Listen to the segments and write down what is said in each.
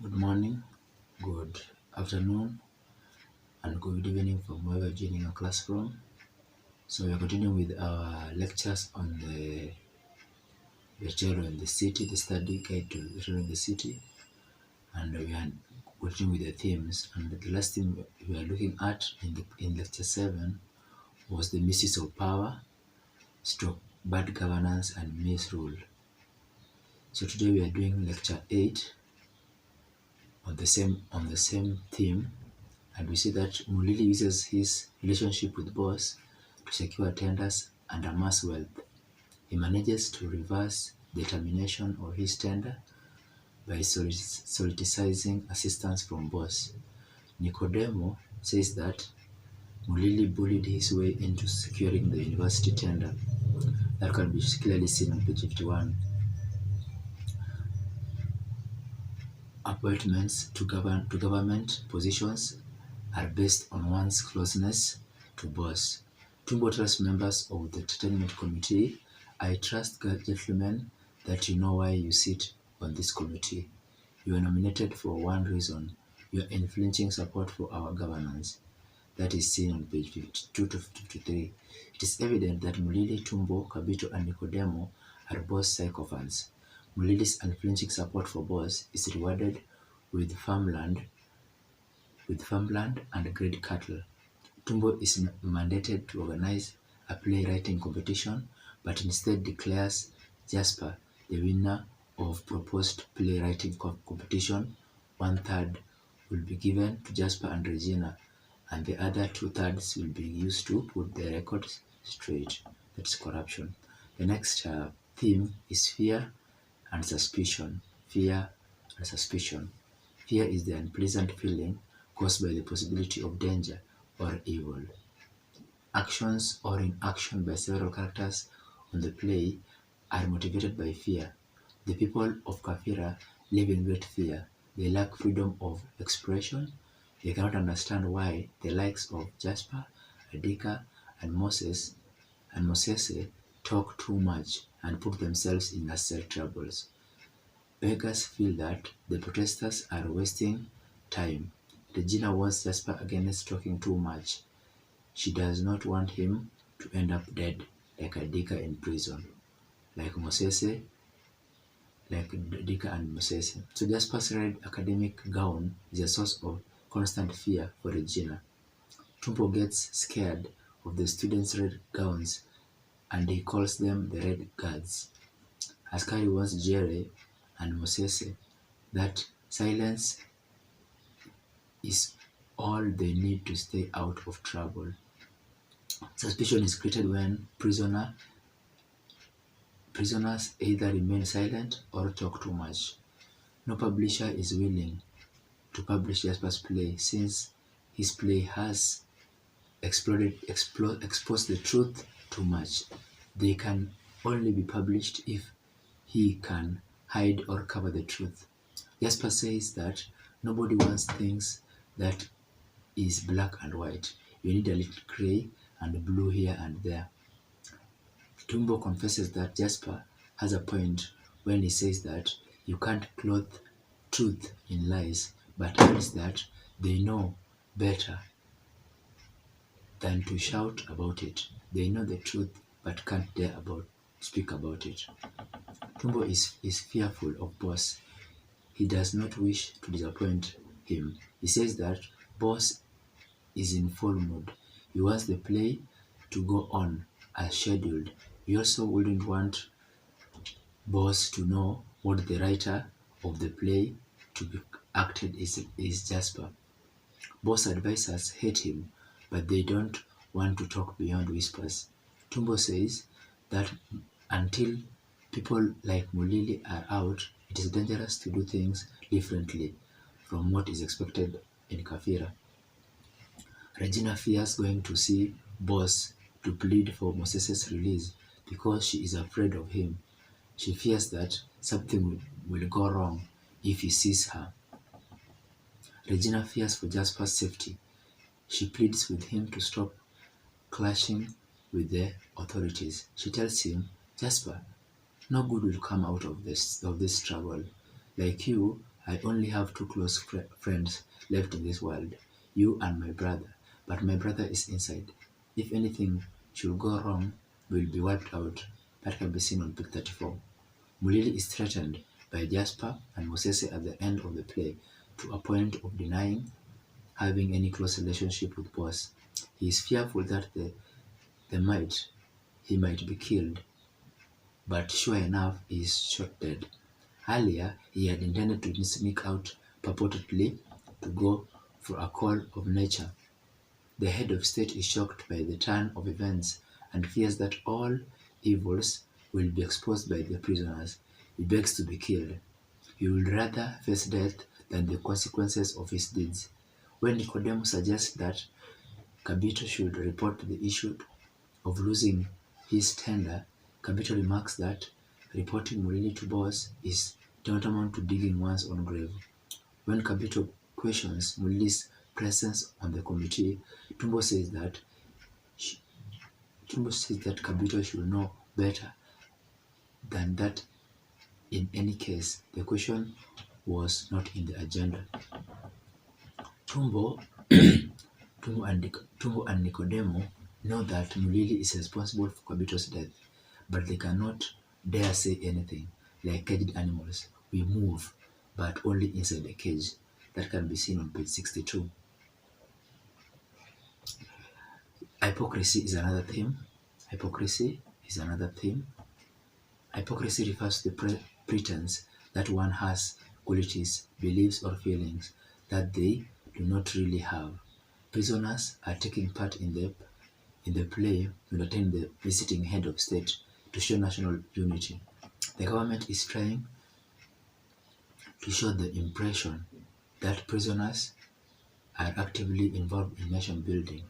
Good morning, good afternoon, and good evening from wherever you're joining our class from. So we are continuing with our lectures on the Betrayal in the City, the study guide to Betrayal in the City, and we are continuing with the themes. And the last theme we are looking at in lecture 7 was the misuse of power, stroke bad governance, and misrule. So today we are doing lecture 8 on the same theme. And we see that Mulili uses his relationship with boss to secure tenders and amass wealth. He manages to reverse the termination of his tender by soliciting assistance from boss. Nicodemo says that Mulili bullied his way into securing the university tender. That can be clearly seen on page 51. Appointments to government positions are based on one's closeness to boss. Tumbo tells members of the entertainment committee, I trust, gentlemen, that you know why you sit on this committee. You are nominated for one reason. You are influencing support for our governance. That is seen on page 52 to 53. It is evident that Mulili, Tumbo, Kabito, and Nicodemo are both sycophants. Mulili's unflinching support for boss is rewarded with farmland and great cattle. Tumbo is mandated to organize a playwriting competition, but instead declares Jasper the winner of proposed playwriting competition. 1/3 will be given to Jasper and Regina, and the other 2/3 will be used to put the records straight. That's corruption. The next theme is fear and suspicion. Fear and suspicion. Fear is the unpleasant feeling caused by the possibility of danger or evil. Actions or inaction by several characters on the play are motivated by fear. The people of Kafira live in great fear. They lack freedom of expression. They cannot understand why the likes of Jasper, Adika, and Moses and Mosese talk too much and put themselves in unnecessary troubles. Beggars feel that the protesters are wasting time. Regina warns Jasper against talking too much. She does not want him to end up dead like Adika in prison, like Dika and Mosese. So Jasper's red academic gown is a source of constant fear for Regina. Tumbo gets scared of the students' red gowns and he calls them the Red Guards. Askari warns Jerry and Mosese that silence is all they need to stay out of trouble. Suspicion is created when prisoners either remain silent or talk too much. No publisher is willing to publish Jasper's play since his play has exposed the truth too much. They can only be published if he can hide or cover the truth. Jasper says that nobody wants things that is black and white. You need a little gray and blue here and there. Tumbo confesses that Jasper has a point when he says that you can't clothe truth in lies, but adds that they know better than to shout about it. They know the truth but can't dare speak about it. Tumbo is fearful of Boss. He does not wish to disappoint him. He says that Boss is in full mood. He wants the play to go on as scheduled. He also wouldn't want Boss to know what the writer of the play to be acted is Jasper. Boss advisors hate him, but they don't want to talk beyond whispers. Tumbo says that until people like Mulili are out, it is dangerous to do things differently from what is expected in Kafira. Regina fears going to see Boss to plead for Moses' release because she is afraid of him. She fears that something will go wrong if he sees her. Regina fears for Jasper's safety. She pleads with him to stop clashing with the authorities. She tells him, Jasper, no good will come out of this trouble. Like you, I only have two close friends left in this world, you and my brother. But my brother is inside. If anything should go wrong, we'll be wiped out. That can be seen on page 34. Mulili is threatened by Jasper and Mosese at the end of the play to a point of denying having any close relationship with Boss. He is fearful that he might be killed, but sure enough, he is shot dead. Earlier, he had intended to sneak out purportedly to go for a call of nature. The head of state is shocked by the turn of events and fears that all evils will be exposed by the prisoners. He begs to be killed. He would rather face death than the consequences of his deeds. When Nicodemus suggests that Kabito should report the issue of losing his tender, Kabito remarks that reporting Mulili to boss is tantamount to digging one's own grave. When Kabito questions Mulili's presence on the committee, Tumbo says that Kabito should know better than that. In any case, the question was not in the agenda. Tumbo and Nicodemo know that Mulili is responsible for Kabito's death, but they cannot dare say anything. Like caged animals, we move, but only inside the cage. That can be seen on page 62. Hypocrisy is another theme. Hypocrisy refers to the pretense that one has qualities, beliefs, or feelings that they do not really have. Prisoners are taking part in the play to entertain the visiting head of state to show national unity. The government is trying to show the impression that prisoners are actively involved in nation building.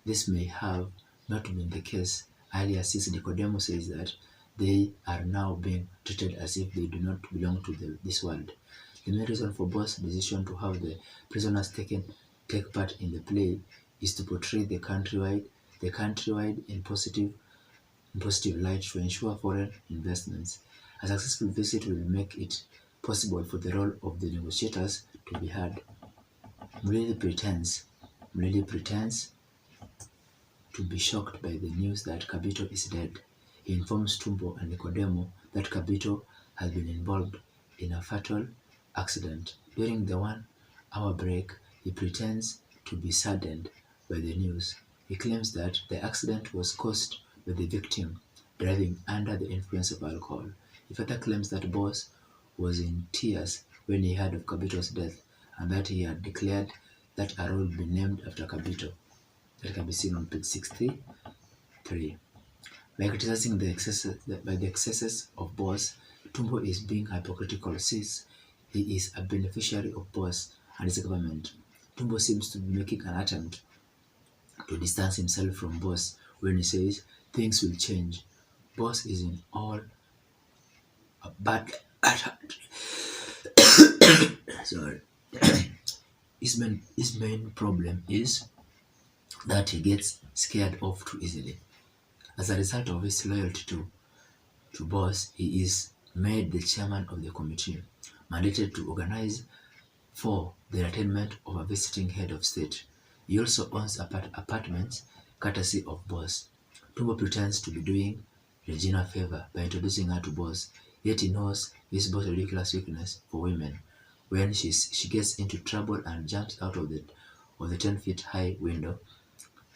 This may have not been the case earlier, since Nicodemus says that they are now being treated as if they do not belong to this world. The main reason for Boss' decision to have the prisoners take part in the play is to portray the countrywide in positive light to ensure foreign investments. A successful visit will make it possible for the role of the negotiators to be heard. Mulili pretends to be shocked by the news that Kabito is dead. He informs Tumbo and Nicodemo that Kabito has been involved in a fatal accident. During the 1-hour break, he pretends to be saddened by the news. He claims that the accident was caused by the victim driving under the influence of alcohol. He further claims that Boss was in tears when he heard of Kabito's death and that he had declared that a role be named after Kabito. That can be seen on page 63. By criticizing the excesses of Boss, Tumbo is being hypocritical since he is a beneficiary of Boss and his government. Tumbo seems to be making an attempt to distance himself from Boss when he says things will change. Boss is in all bad at heart. Sorry. His main problem is that he gets scared off too easily. As a result of his loyalty to Boss, he is made the chairman of the committee, mandated to organize for the entertainment of a visiting head of state. He also owns apartments courtesy of Boss. Tumbo pretends to be doing Regina a favor by introducing her to Boss, yet he knows his boss' ridiculous weakness for women. When she gets into trouble and jumps out of the 10-feet high window,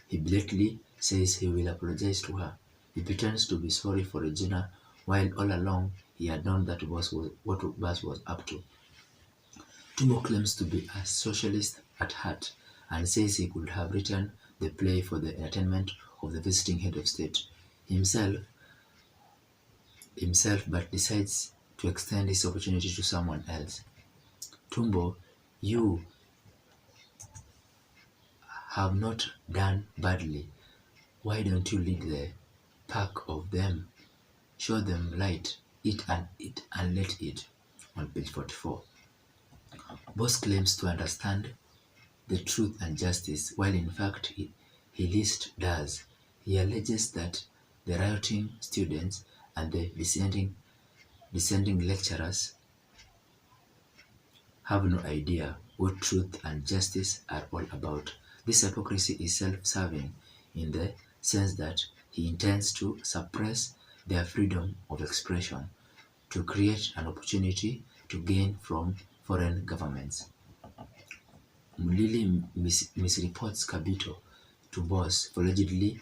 he blatantly says he will apologize to her. He pretends to be sorry for Regina, while all along he had known that what Boss was up to. Tumbo claims to be a socialist at heart and says he could have written the play for the entertainment of the visiting head of state himself, but decides to extend his opportunity to someone else. Tumbo, you have not done badly. Why don't you lead the pack of them? Show them light, eat and let it. On page 44. Boss claims to understand the truth and justice, while in fact he least does. He alleges that the rioting students and the dissenting lecturers have no idea what truth and justice are all about. This hypocrisy is self-serving in the sense that he intends to suppress their freedom of expression to create an opportunity to gain from foreign governments. Mulili misreports Kabito to Boss for allegedly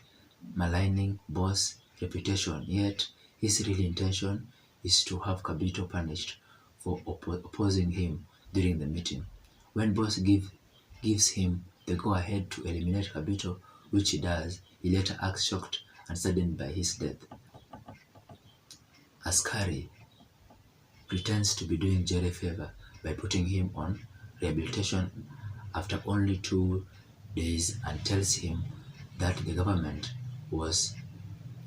maligning Boss' reputation, yet his real intention is to have Kabito punished for opposing him during the meeting. When Boss gives him the go-ahead to eliminate Kabito, which he does, he later acts shocked and saddened by his death. Askari pretends to be doing Jerry a favor by putting him on rehabilitation after only 2 days and tells him that the government was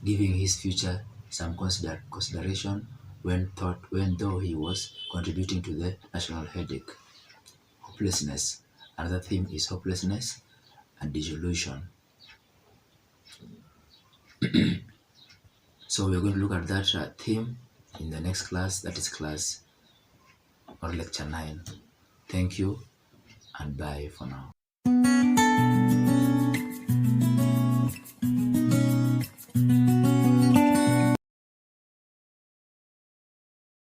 giving his future some consideration when though he was contributing to the national headache. Hopelessness. Another theme is hopelessness and disillusion. So we're going to look at that theme in the next class, that is class or lecture 9. Thank you and bye for now.